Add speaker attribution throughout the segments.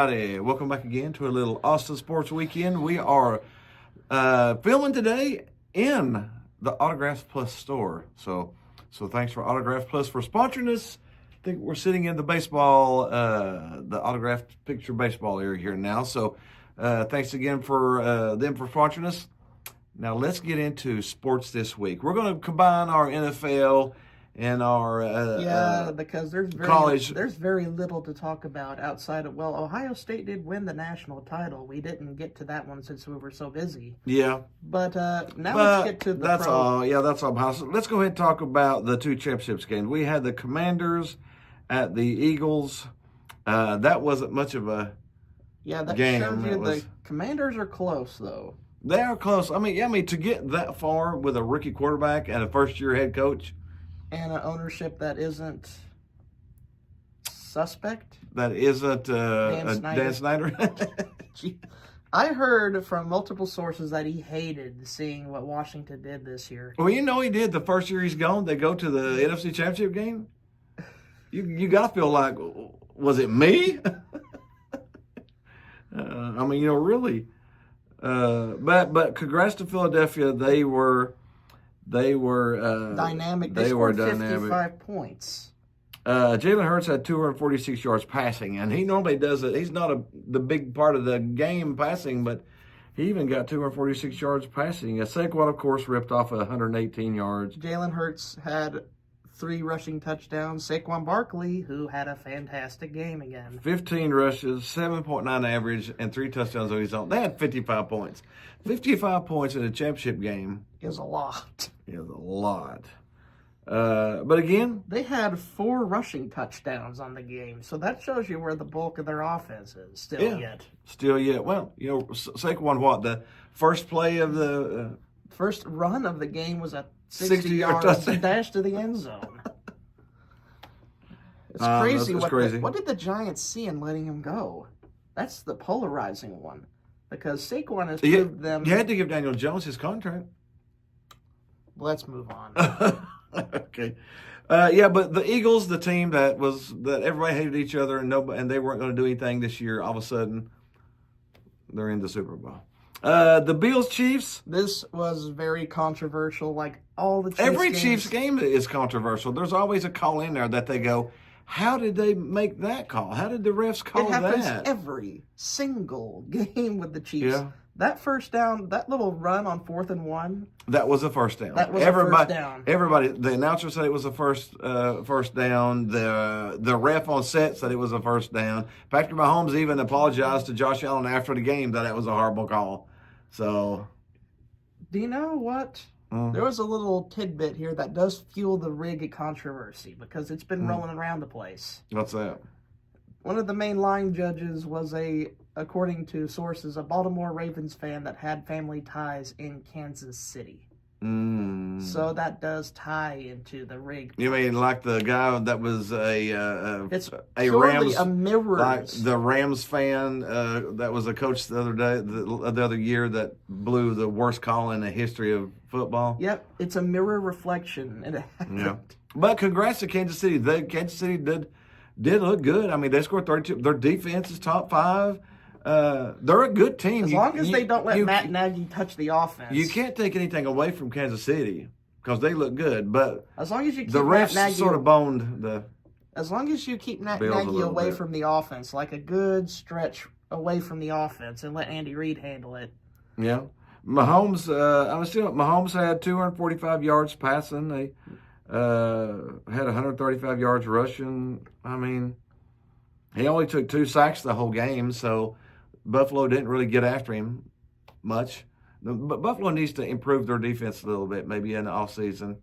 Speaker 1: everybody. Welcome back again to a little Austin Sports Weekend. We are filming today in the Autographs Plus store. So thanks for Autographs Plus for sponsoring us. I think we're sitting in the baseball, the autographed picture baseball area here now. So thanks again for them for sponsoring us. Now let's get into sports this week. We're going to combine our NFL and our
Speaker 2: because there's very little to talk about outside of, well, Ohio State did win the national title. We didn't get to that one since we were so busy.
Speaker 1: Yeah.
Speaker 2: But let's get to the
Speaker 1: that's all. Yeah, that's all. So let's go ahead and talk about the two championships games. We had the Commanders at the Eagles. That wasn't much of a game.
Speaker 2: Shows you the Commanders are close, though.
Speaker 1: They are close. I mean, to get that far with a rookie quarterback and a first-year head coach.
Speaker 2: And an ownership that isn't suspect.
Speaker 1: That isn't Dan Snyder.
Speaker 2: I heard from multiple sources that he hated seeing what Washington did this year.
Speaker 1: Well, you know he did. The first year he's gone, they go to the NFC Championship game. You got to feel like, was it me? Really. But congrats to Philadelphia. They were
Speaker 2: dynamic. They scored 55 points.
Speaker 1: Jalen Hurts had 246 yards passing, and he normally does it. He's not the big part of the game passing, but he even got 246 yards passing. Saquon, of course, ripped off 118 yards.
Speaker 2: Jalen Hurts had 3 rushing touchdowns. Saquon Barkley, who had a fantastic game again.
Speaker 1: 15 rushes, 7.9 average, and 3 touchdowns on his own. They had 55 points. 55 points in a championship game
Speaker 2: is a lot.
Speaker 1: But again,
Speaker 2: they had 4 rushing touchdowns on the game, so that shows you where the bulk of their offense is still yet.
Speaker 1: Well, Saquon, the first play of the
Speaker 2: first run of the game was a 60-yard dash to the end zone. It's crazy. What did the Giants see in letting him go? That's the polarizing one, because Saquon has proved them.
Speaker 1: You had to give Daniel Jones his contract.
Speaker 2: Let's move on.
Speaker 1: Okay. But the Eagles, the team that everybody hated each other and they weren't going to do anything this year, all of a sudden they're in the Super Bowl. The Bills Chiefs.
Speaker 2: This was very controversial. Like all the Chiefs
Speaker 1: every Chiefs game is controversial. There's always a call in there that they go, how did they make that call? How did the refs call that?
Speaker 2: It happens every single game with the Chiefs.
Speaker 1: Yeah.
Speaker 2: That first down, that little run on 4th and 1.
Speaker 1: That was a first down.
Speaker 2: That was a first down.
Speaker 1: Everybody, the announcer said it was a first down. The ref on set said it was a first down. Patrick Mahomes even apologized to Josh Allen after the game that it was a horrible call. So,
Speaker 2: do you know what? There was a little tidbit here that does fuel the rig controversy because it's been rolling around the place.
Speaker 1: What's that?
Speaker 2: One of the main line judges was according to sources, a Baltimore Ravens fan that had family ties in Kansas City. So that does tie into the rig.
Speaker 1: You mean like the guy that was a
Speaker 2: Rams, a mirror,
Speaker 1: like the Rams fan that was a coach the other year that blew the worst call in the history of football?
Speaker 2: Yep, it's a mirror reflection.
Speaker 1: Yeah, but congrats to Kansas City. Kansas City did look good. I mean, they scored 32. Their defense is top 5. They're a good team.
Speaker 2: As long as they don't let Matt Nagy touch the offense.
Speaker 1: You can't take anything away from Kansas City because they look good. But
Speaker 2: as long as you keep
Speaker 1: the refs
Speaker 2: Matt Nagy,
Speaker 1: sort of boned the.
Speaker 2: As long as you keep Matt Nagy away from the offense, like a good stretch away from the offense, and let Andy Reid handle it.
Speaker 1: Yeah, Mahomes. Mahomes had 245 yards passing. They had 135 yards rushing. I mean, he only took 2 sacks the whole game, so Buffalo didn't really get after him much. But Buffalo needs to improve their defense a little bit, maybe in the offseason.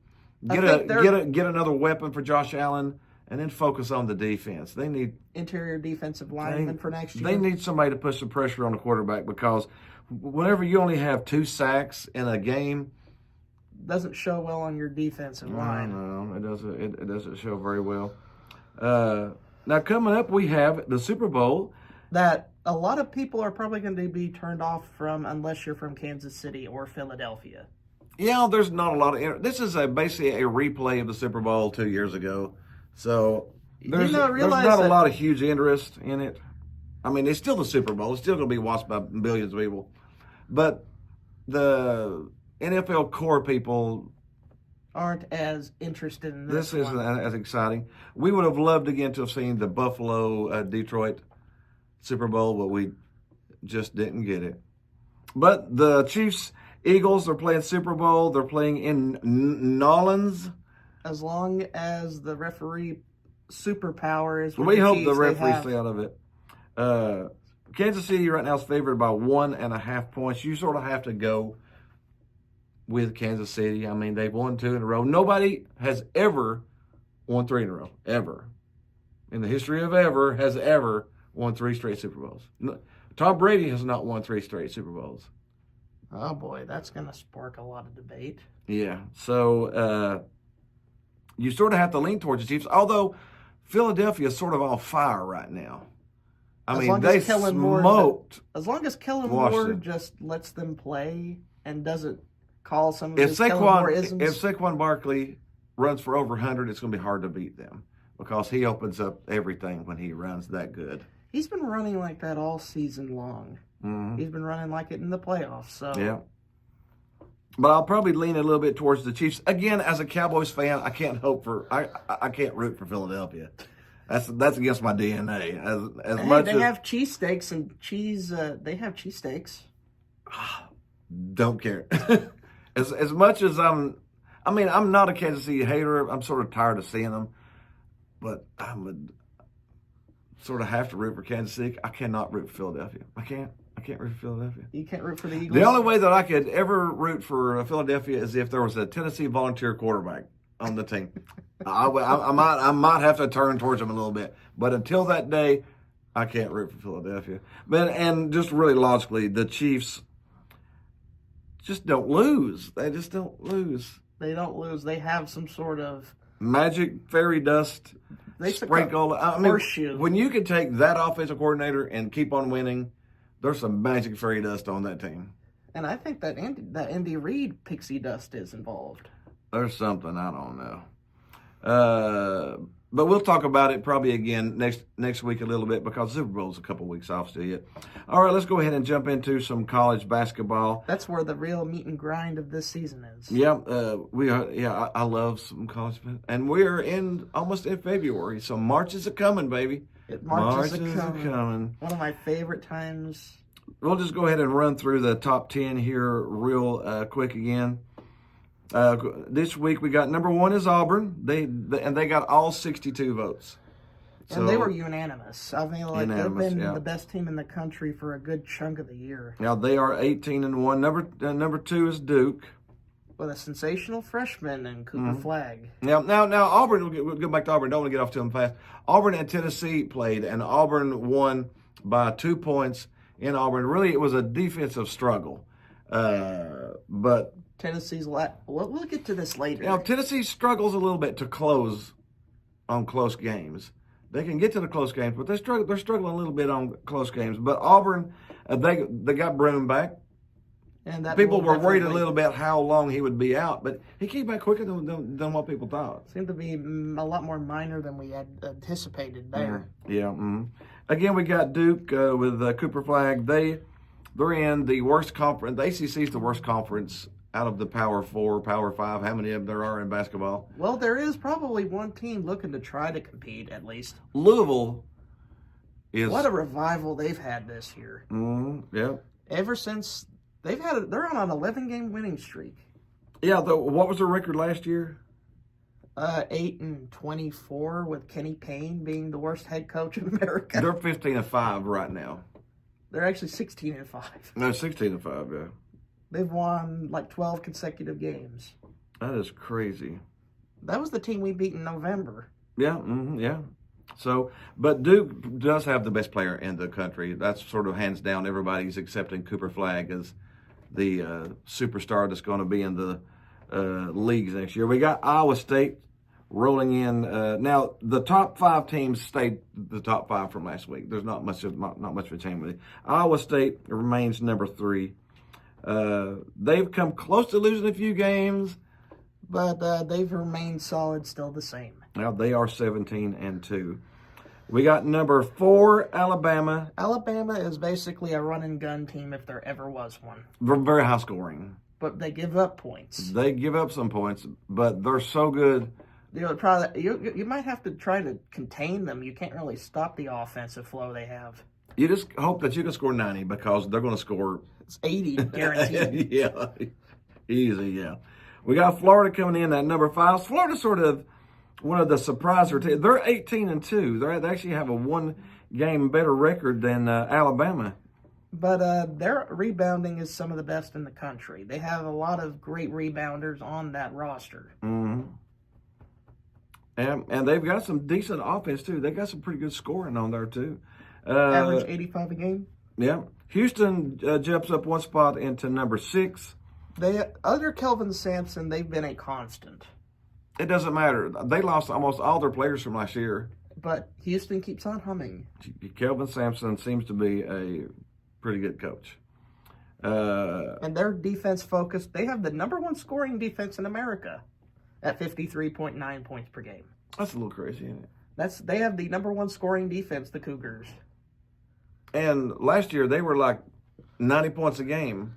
Speaker 1: Get another weapon for Josh Allen, and then focus on the defense. They need
Speaker 2: interior defensive linemen for next year.
Speaker 1: They need somebody to put some pressure on the quarterback because whenever you only have 2 sacks in a game,
Speaker 2: doesn't show well on your defensive line.
Speaker 1: No, it doesn't. It doesn't show very well. Now coming up, we have the Super Bowl
Speaker 2: that a lot of people are probably going to be turned off from unless you're from Kansas City or Philadelphia.
Speaker 1: Yeah, there's not a lot of. This is basically a replay of the Super Bowl 2 years ago, so there's not a lot of huge interest in it. I mean, it's still the Super Bowl. It's still going to be watched by billions of people. But the NFL core people
Speaker 2: aren't as interested in this.
Speaker 1: This isn't as exciting. We would have loved again to have seen the Buffalo Detroit Super Bowl, but we just didn't get it. But the Chiefs Eagles are playing Super Bowl. They're playing in Nolans.
Speaker 2: As long as the referee superpower is,
Speaker 1: We hope the referees stay out of it. Kansas City right now is favored by 1.5 points. You sort of have to go with Kansas City. I mean, they've won 2 in a row. Nobody has ever won 3 in a row, ever. In the history of ever, has ever won 3 straight Super Bowls. Tom Brady has not won 3 straight Super Bowls.
Speaker 2: Oh, boy, that's going to spark a lot of debate.
Speaker 1: Yeah, so you sort of have to lean towards the Chiefs, although Philadelphia is sort of on fire right now. I mean, they smoked.
Speaker 2: As long as Kellen Moore just lets them play and doesn't call some of his Kellen Moore isms.
Speaker 1: If Saquon Barkley runs for over 100, it's going to be hard to beat them because he opens up everything when he runs that good.
Speaker 2: He's been running like that all season long. Mm-hmm. He's been running like it in the playoffs. So
Speaker 1: yeah. But I'll probably lean a little bit towards the Chiefs. Again, as a Cowboys fan, I can't root for Philadelphia. That's against my DNA.
Speaker 2: They have cheesesteaks and cheese. They have cheesesteaks.
Speaker 1: Don't care. as much as I'm not a Kansas City hater. I'm sort of tired of seeing them, but I would sort of have to root for Kansas City. I cannot root for Philadelphia. I can't root for Philadelphia.
Speaker 2: You can't root for the Eagles?
Speaker 1: The only way that I could ever root for Philadelphia is if there was a Tennessee volunteer quarterback on the team. I might have to turn towards them a little bit. But until that day, I can't root for Philadelphia. And just really logically, the Chiefs just don't lose. They just don't lose.
Speaker 2: They don't lose. They have some sort of
Speaker 1: magic fairy dust.
Speaker 2: They
Speaker 1: sprinkle. Horseshoe. When you can take that offensive coordinator and keep on winning, there's some magic fairy dust on that team.
Speaker 2: And I think that Andy Reid pixie dust is involved.
Speaker 1: There's something, I don't know. But we'll talk about it probably again next week a little bit because Super Bowl's a couple weeks off still yet. All right, let's go ahead and jump into some college basketball.
Speaker 2: That's where the real meat and grind of this season is.
Speaker 1: Yeah, I love some college basketball. And we're almost in February, so March is a-coming, baby.
Speaker 2: March is a-coming. One of my favorite times.
Speaker 1: We'll just go ahead and run through the top 10 here real quick again. This week we got number 1 is Auburn. They got all 62 votes.
Speaker 2: And they were unanimous. I mean, they've been the best team in the country for a good chunk of the year.
Speaker 1: Now they are 18-1. Number 2 is Duke,
Speaker 2: with a sensational freshman and Cooper Flagg.
Speaker 1: Now Auburn. We'll go back to Auburn. Don't want to get off too fast. Auburn and Tennessee played, and Auburn won by 2 points in Auburn. Really, it was a defensive struggle, but.
Speaker 2: Tennessee's we'll get to this later.
Speaker 1: Tennessee struggles a little bit to close on close games. They can get to the close games, but they're struggling a little bit on close games. But Auburn, they got Broome back.
Speaker 2: And that
Speaker 1: people were worried a little bit how long he would be out, but he came back quicker than what people thought.
Speaker 2: Seemed to be a lot more minor than we had anticipated there.
Speaker 1: Yeah. Again, we got Duke with Cooper Flagg. They're in the worst conference. The ACC is the worst conference out of the Power 4, Power 5, how many of them there are in basketball?
Speaker 2: Well, there is probably one team looking to try to compete, at least.
Speaker 1: Louisville is...
Speaker 2: What a revival they've had this year.
Speaker 1: Yeah.
Speaker 2: Ever since they're on an 11-game winning streak.
Speaker 1: Yeah, what was their record last year?
Speaker 2: 8-24, with Kenny Payne being the worst head coach in America.
Speaker 1: They're 15-5 right now.
Speaker 2: They're actually 16-5.
Speaker 1: No, 16-5, yeah.
Speaker 2: They've won 12 consecutive games.
Speaker 1: That is crazy.
Speaker 2: That was the team we beat in November.
Speaker 1: Yeah, yeah. So, but Duke does have the best player in the country. That's sort of hands down. Everybody's accepting Cooper Flagg as the superstar that's going to be in the leagues next year. We got Iowa State rolling in. Now, the top 5 teams stayed the top 5 from last week. There's not much of a change with it. Iowa State remains number 3. They've come close to losing a few games,
Speaker 2: but they've remained solid, still the same.
Speaker 1: Now they are 17-2. We got number 4, Alabama.
Speaker 2: Alabama is basically a run and gun team if there ever was one.
Speaker 1: Very high scoring.
Speaker 2: But they give up points.
Speaker 1: They give up some points, but they're so good.
Speaker 2: You might have to try to contain them. You can't really stop the offensive flow they have.
Speaker 1: You just hope that you can score 90 because they're going to score.
Speaker 2: It's 80 guaranteed.
Speaker 1: Yeah, easy, yeah. We got Florida coming in at number 5. Florida's sort of one of the surpriser teams. They're 18-2. They actually have a 1-game better record than Alabama.
Speaker 2: But their rebounding is some of the best in the country. They have a lot of great rebounders on that roster.
Speaker 1: Mm-hmm. And they've got some decent offense, too. They got some pretty good scoring on there, too.
Speaker 2: Average 85 a game.
Speaker 1: Yeah. Houston jumps up 1 spot into number 6.
Speaker 2: Under Kelvin Sampson, they've been a constant.
Speaker 1: It doesn't matter. They lost almost all their players from last year.
Speaker 2: But Houston keeps on humming.
Speaker 1: Kelvin Sampson seems to be a pretty good coach.
Speaker 2: And their defense focused. They have the number 1 scoring defense in America at 53.9 points per game.
Speaker 1: That's a little crazy, isn't it?
Speaker 2: They have the number 1 scoring defense, the Cougars.
Speaker 1: And last year, they were like 90 points a game.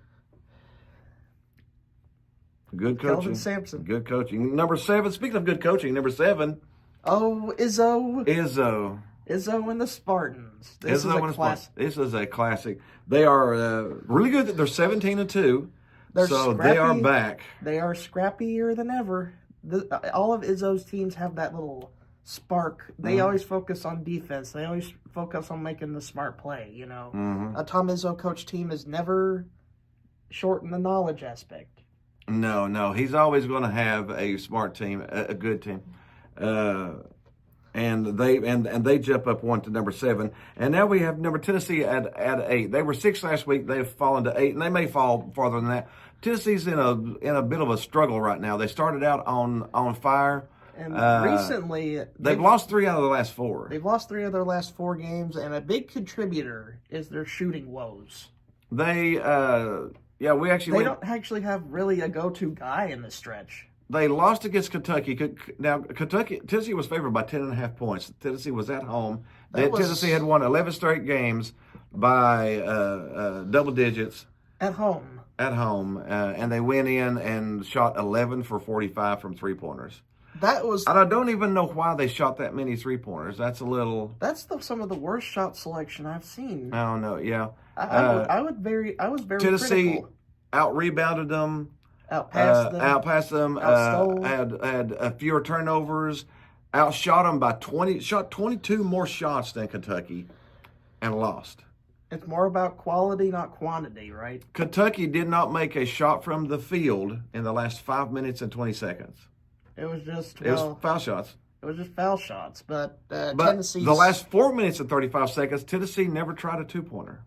Speaker 1: Good coaching.
Speaker 2: Kelvin Sampson.
Speaker 1: Good coaching. Number 7, speaking of good coaching, number 7.
Speaker 2: Oh, Izzo.
Speaker 1: Izzo.
Speaker 2: Izzo and the Spartans. This is a classic.
Speaker 1: This is a classic. They are really good. They're 17-2. So they are back.
Speaker 2: They are scrappier than ever. All of Izzo's teams have that little spark. They always focus on defense. They always focus on making the smart play, you know.
Speaker 1: Mm-hmm.
Speaker 2: A Tom Izzo coach team is never short in the knowledge aspect.
Speaker 1: No. He's always going to have a smart team, a good team. And they jump up 1 to number 7. And now we have number Tennessee at 8. They were 6 last week. They've fallen to 8, and they may fall farther than that. Tennessee's in a bit of a struggle right now. They started out on fire.
Speaker 2: And recently,
Speaker 1: they've lost 3 out of the last 4.
Speaker 2: They've lost 3 of their last 4 games, and a big contributor is their shooting woes.
Speaker 1: They don't
Speaker 2: actually have really a go-to guy in the stretch.
Speaker 1: They lost against Kentucky. Now, Tennessee was favored by 10.5 points. Tennessee was at home. Tennessee had won 11 straight games by double digits.
Speaker 2: At home.
Speaker 1: And they went in and shot 11 for 45 from three-pointers. And I don't even know why they shot that many three-pointers. That's
Speaker 2: some of the worst shot selection I've seen.
Speaker 1: I don't know, yeah.
Speaker 2: I was very
Speaker 1: Tennessee
Speaker 2: critical.
Speaker 1: Out-rebounded them.
Speaker 2: Outpassed them. Outstole.
Speaker 1: Had fewer turnovers. Outshot them by 20. Shot 22 more shots than Kentucky, and lost.
Speaker 2: It's more about quality, not quantity, right?
Speaker 1: Kentucky did not make a shot from the field in the last 5 minutes and 20 seconds.
Speaker 2: It was just
Speaker 1: it was foul shots.
Speaker 2: It was just foul shots, but Tennessee.
Speaker 1: The last 4 minutes and 35 seconds, Tennessee never tried a two-pointer.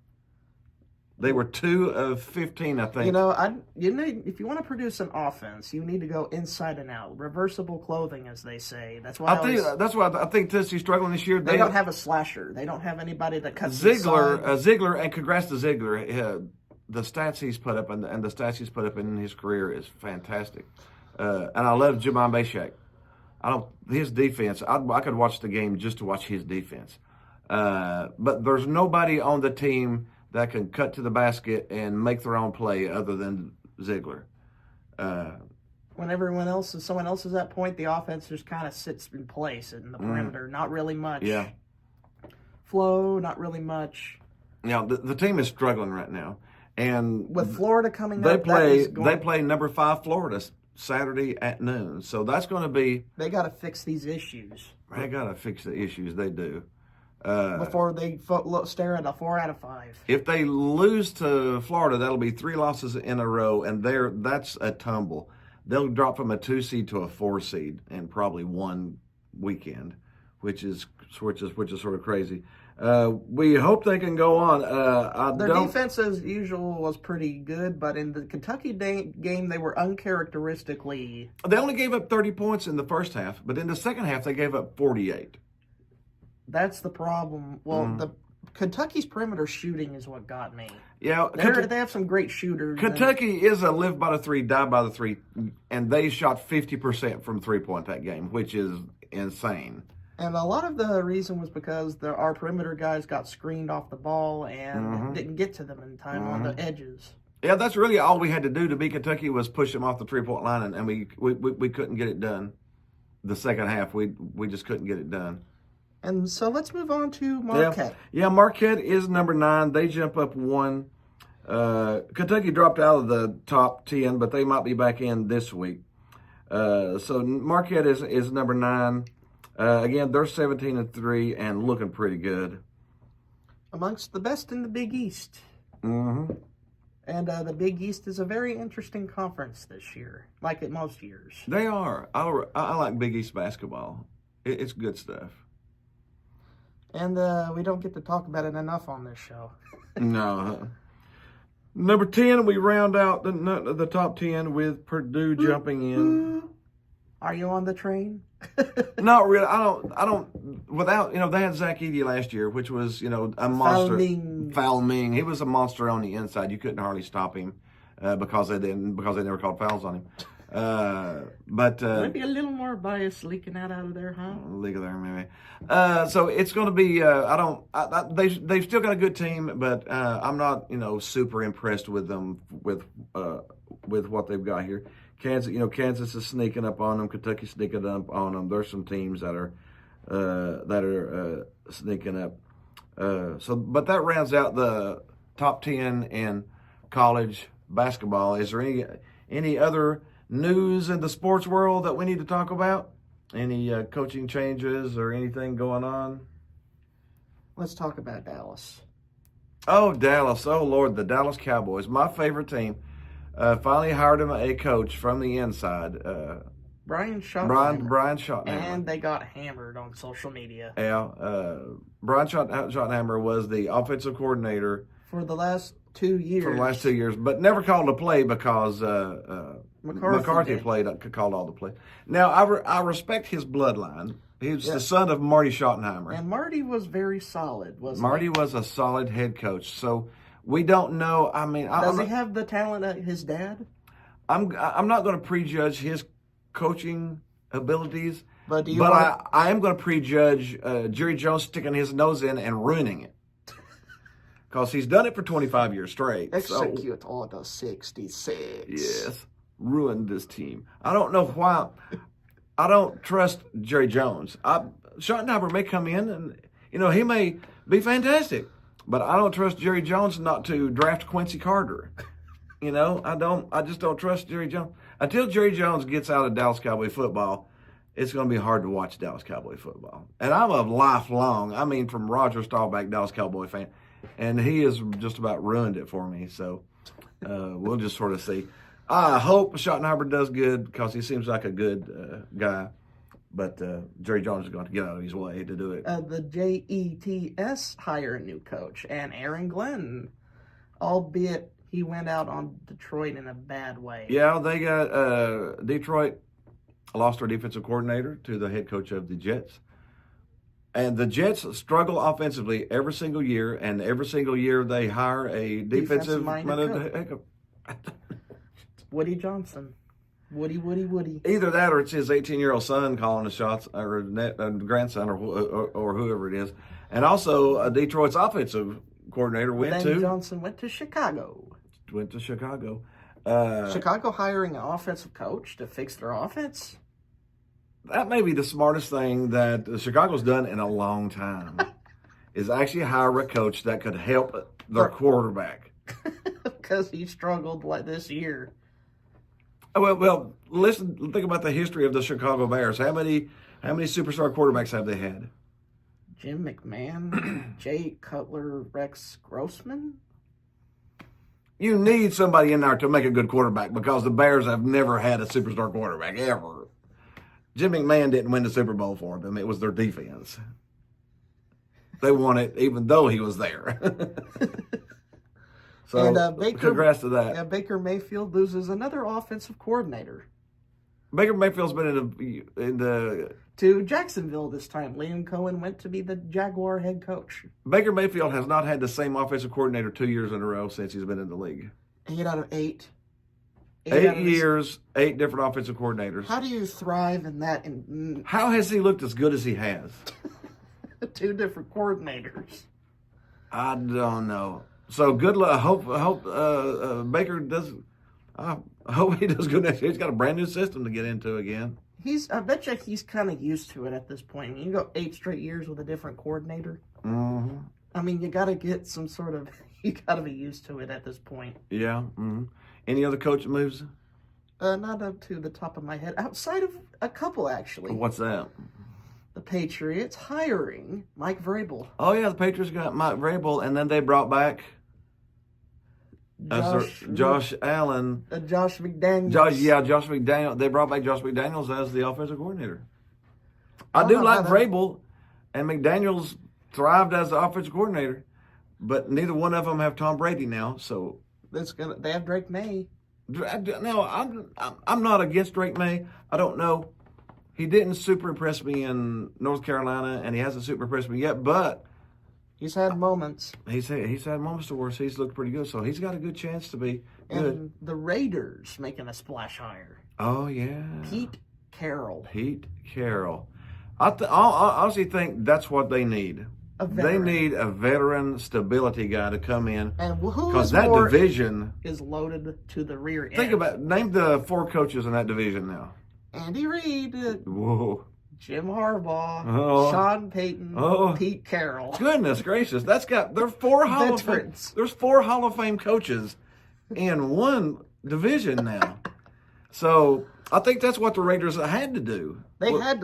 Speaker 1: They were 2 of 15, I think.
Speaker 2: If you want to produce an offense, you need to go inside and out. Reversible clothing, as they say. That's why I think Tennessee's struggling this year. They don't have a slasher. They don't have anybody that cuts
Speaker 1: Ziegler, and congrats to Ziegler. The stats he's put up and the stats he's put up in his career is fantastic. And I love Jamal Bashak. His defense. I could watch the game just to watch his defense. But there's nobody on the team that can cut to the basket and make their own play other than Ziegler.
Speaker 2: When someone else is at point, the offense just kind of sits in place in the perimeter. Not really much.
Speaker 1: Yeah.
Speaker 2: Flow, not really much.
Speaker 1: Now, the team is struggling right now. And
Speaker 2: with Florida coming
Speaker 1: they play number 5 Florida Saturday at noon. So that's going to be...
Speaker 2: They got to fix these issues.
Speaker 1: They got to fix the issues. They do.
Speaker 2: Before they stare at a 4 out of 5.
Speaker 1: If they lose to Florida, that'll be 3 losses in a row, and that's a tumble. They'll drop from a 2 seed to a 4 seed in probably one weekend, which is sort of crazy. We hope they can go on.
Speaker 2: Their defense, as usual, was pretty good, but in the Kentucky game, they were uncharacteristically...
Speaker 1: They only gave up 30 points in the first half, but in the second half, they gave up 48.
Speaker 2: That's the problem. Well, the Kentucky's perimeter shooting is what got me.
Speaker 1: Yeah,
Speaker 2: they have some great shooters.
Speaker 1: Kentucky is a live by the 3, die by the 3, and they shot 50% from 3-point that game, which is insane.
Speaker 2: And a lot of the reason was because our perimeter guys got screened off the ball and didn't get to them in time on the edges.
Speaker 1: Yeah, that's really all we had to do to beat Kentucky was push them off the 3-point line, and we couldn't get it done. The second half, we just couldn't get it done.
Speaker 2: And so let's move on to Marquette.
Speaker 1: Yeah, Marquette is number 9. They jump up 1. Kentucky dropped out of the top 10, but they might be back in this week. So Marquette is number 9. Again, they're 17-3 and looking pretty good.
Speaker 2: Amongst the best in the Big East. And the Big East is a very interesting conference this year, like at most years.
Speaker 1: They are. I like Big East basketball. It's good stuff.
Speaker 2: And we don't get to talk about it enough on this show.
Speaker 1: No. Number 10, we round out the top 10 with Purdue jumping in.
Speaker 2: Are you on the train?
Speaker 1: Not really. I don't. Without, they had Zach Edey last year, which was, a monster. Foul Ming. He was a monster on the inside. You couldn't hardly stop him because they never called fouls on him. But
Speaker 2: maybe a little more bias leaking out of there, huh?
Speaker 1: Leak of there, maybe. So it's going to be. They've still got a good team, but I'm not, super impressed with them with what they've got here. Kansas is sneaking up on them. Kentucky's sneaking up on them. There's some teams that are sneaking up. But that rounds out the top 10 in college basketball. Is there any other news in the sports world that we need to talk about? Any coaching changes or anything going on?
Speaker 2: Let's talk about Dallas.
Speaker 1: Oh, Dallas. Oh, Lord, the Dallas Cowboys, my favorite team. Finally hired him a coach from the inside.
Speaker 2: Brian Schottenheimer.
Speaker 1: Brian Schottenheimer.
Speaker 2: And they got hammered on social media.
Speaker 1: Yeah. Brian Schottenheimer was the offensive coordinator
Speaker 2: for the last 2 years.
Speaker 1: But never called a play because McCarthy called all the plays. Now, I respect his bloodline. He was the son of Marty Schottenheimer.
Speaker 2: And Marty was very solid, wasn't he?
Speaker 1: Marty was a solid head coach. So we don't know. I mean,
Speaker 2: does he have the talent of his dad?
Speaker 1: I'm not going to prejudge his coaching abilities,
Speaker 2: but
Speaker 1: I am going to prejudge Jerry Jones sticking his nose in and ruining it because he's done it for 25 years straight.
Speaker 2: Execute Order 66.
Speaker 1: Yes, ruined this team. I don't know why. I don't trust Jerry Jones. Schottenheimer may come in and he may be fantastic. But I don't trust Jerry Jones not to draft Quincy Carter. I just don't trust Jerry Jones. Until Jerry Jones gets out of Dallas Cowboy football, it's going to be hard to watch Dallas Cowboy football. And I'm a lifelong, from Roger Staubach, Dallas Cowboy fan. And he has just about ruined it for me. So we'll just sort of see. I hope Schottenheimer does good because he seems like a good guy. But Jerry Jones is going to get out of his way to do it.
Speaker 2: The Jets hire a new coach, and Aaron Glenn, albeit he went out on Detroit in a bad way.
Speaker 1: Yeah, they got Detroit lost their defensive coordinator to the head coach of the Jets. And the Jets struggle offensively every single year, and every single year they hire a defensive-minded coach.
Speaker 2: Woody Johnson. Woody.
Speaker 1: Either that or it's his 18-year-old son calling the shots, or grandson, or whoever it is. And also, Detroit's offensive coordinator
Speaker 2: Johnson went to Chicago. Chicago hiring an offensive coach to fix their offense?
Speaker 1: That may be the smartest thing that Chicago's done in a long time, is actually hire a coach that could help their quarterback.
Speaker 2: Because he struggled like this year.
Speaker 1: Well, listen. Think about the history of the Chicago Bears. How many superstar quarterbacks have they had?
Speaker 2: Jim McMahon, Jay Cutler, Rex Grossman.
Speaker 1: You need somebody in there to make a good quarterback because the Bears have never had a superstar quarterback ever. Jim McMahon didn't win the Super Bowl for them; it was their defense. They won it even though he was there. So, congrats to that.
Speaker 2: Baker Mayfield loses another offensive coordinator.
Speaker 1: Baker Mayfield's been
Speaker 2: to Jacksonville this time. Liam Cohen went to be the Jaguar head coach.
Speaker 1: Baker Mayfield has not had the same offensive coordinator 2 years in a row since he's been in the league.
Speaker 2: 8 out of 8.
Speaker 1: 8 years, 8 different offensive coordinators.
Speaker 2: How do you thrive in that?
Speaker 1: How has he looked as good as he has?
Speaker 2: 2 different coordinators.
Speaker 1: I don't know. So good luck. I hope Baker does. I hope he does good next year. He's got a brand new system to get into again.
Speaker 2: I bet you he's kind of used to it at this point. You go 8 straight years with a different coordinator.
Speaker 1: Mm-hmm.
Speaker 2: I mean, you got to get some sort of. You got to be used to it at this point.
Speaker 1: Yeah. Mm-hmm. Any other coach moves?
Speaker 2: Not up to the top of my head. Outside of a couple, actually.
Speaker 1: What's that?
Speaker 2: The Patriots hiring Mike Vrabel.
Speaker 1: Oh yeah, the Patriots got Mike Vrabel, and then they brought back Josh Allen.
Speaker 2: Josh McDaniels.
Speaker 1: Josh McDaniels. They brought back Josh McDaniels as the offensive coordinator. I do like Vrabel, and McDaniels thrived as the offensive coordinator, but neither one of them have Tom Brady now. So
Speaker 2: they have Drake May.
Speaker 1: No, I'm not against Drake May. I don't know. He didn't super impress me in North Carolina, and he hasn't super impressed me yet, but
Speaker 2: he's had moments.
Speaker 1: He's had moments to where he's looked pretty good, so he's got a good chance to be good.
Speaker 2: And the Raiders making a splash hire.
Speaker 1: Oh, yeah.
Speaker 2: Pete Carroll.
Speaker 1: I honestly think that's what they need. They need a veteran stability guy to come in.
Speaker 2: And who
Speaker 1: because that division
Speaker 2: is loaded to the rear end.
Speaker 1: Think about name the 4 coaches in that division now.
Speaker 2: Andy Reid.
Speaker 1: Whoa.
Speaker 2: Jim Harbaugh.
Speaker 1: Oh.
Speaker 2: Sean Payton. Pete Carroll.
Speaker 1: Goodness gracious. There's 4 Hall of Fame. There's 4 Hall of Fame coaches in one division now. So I think that's what the Raiders had to do.
Speaker 2: They had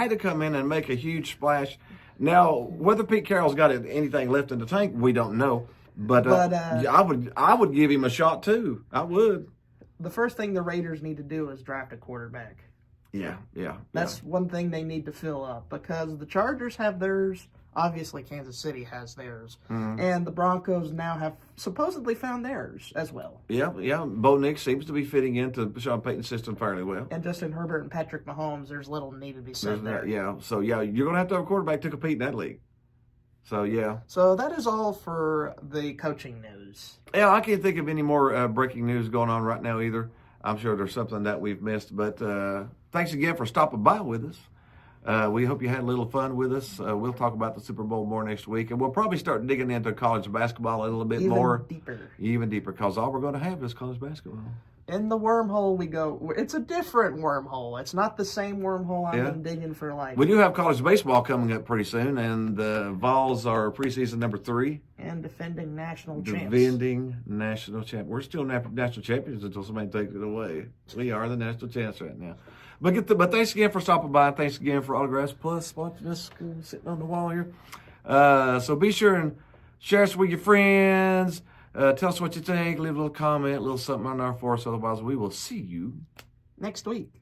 Speaker 2: to
Speaker 1: come in and make a huge splash. Now, whether Pete Carroll's got anything left in the tank, we don't know. But I would give him a shot too. I would.
Speaker 2: The first thing the Raiders need to do is draft a quarterback.
Speaker 1: Yeah.
Speaker 2: That's one thing they need to fill up because the Chargers have theirs. Obviously, Kansas City has theirs. Mm-hmm. And the Broncos now have supposedly found theirs as well.
Speaker 1: Yeah. Bo Nix seems to be fitting into Sean Payton's system fairly well.
Speaker 2: And Justin Herbert and Patrick Mahomes, there's little need to be said there.
Speaker 1: Yeah. So, you're going to have a quarterback to compete in that league. So, yeah.
Speaker 2: So, that is all for the coaching news.
Speaker 1: Yeah, I can't think of any more breaking news going on right now either. I'm sure there's something that we've missed. But thanks again for stopping by with us. We hope you had a little fun with us. We'll talk about the Super Bowl more next week. And we'll probably start digging into college basketball a little bit more. Even deeper, because all we're going to have is college basketball.
Speaker 2: In the wormhole we go. It's a different wormhole. It's not the same wormhole I've been digging for life.
Speaker 1: We do have college baseball coming up pretty soon, and the Vols are preseason number 3.
Speaker 2: And defending national champs.
Speaker 1: We're still national champions until somebody takes it away. We are the national champs right now. But thanks again for stopping by. Thanks again for Autographs Plus watching us sitting on the wall here. So be sure and share us with your friends. Tell us what you think. Leave a little comment, a little something on there for us. Otherwise, we will see you
Speaker 2: next week.